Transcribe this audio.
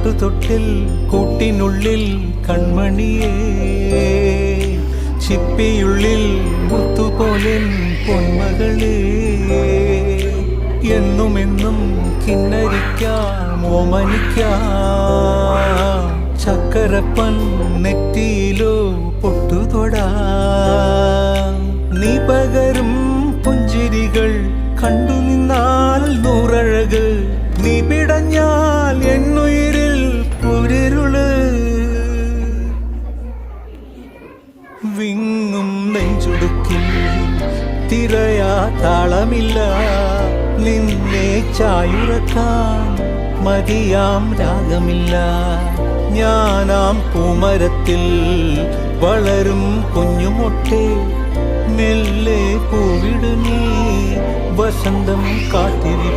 പാട്ടുതൊട്ടിൽ കൂട്ടിനുള്ളിൽ കൺമണിയേ, ചിപ്പിയുള്ളിൽ മുത്തുപോലെ പൊന്മകളേ, എന്നുമെന്നും കിന്നരിക്കാം ഓമനിക്കാം, ചക്കരപ്പൻ നെറ്റിയിലോ പൊട്ടുതൊടാം. നീ പകരും പുഞ്ചിരികൾ കണ്ടു നിന്നാൽ നൂറഴക്, നീ പിടഞ്ഞാൽ എന്നുയിരിൽ പുരിരുള്. വിങ്ങും നെഞ്ചുടുക്കിൽ തിരയാ താളമില്ല, നിന്നെ ചായുറക്കാൻ മതിയാം രാഗമില്ല. ഞാനാം പൂമരത്തിൽ വളരും കുഞ്ഞുമൊട്ടെ, മെല്ലെ പൂവിടു നീ വസന്തം കാത്തിരി.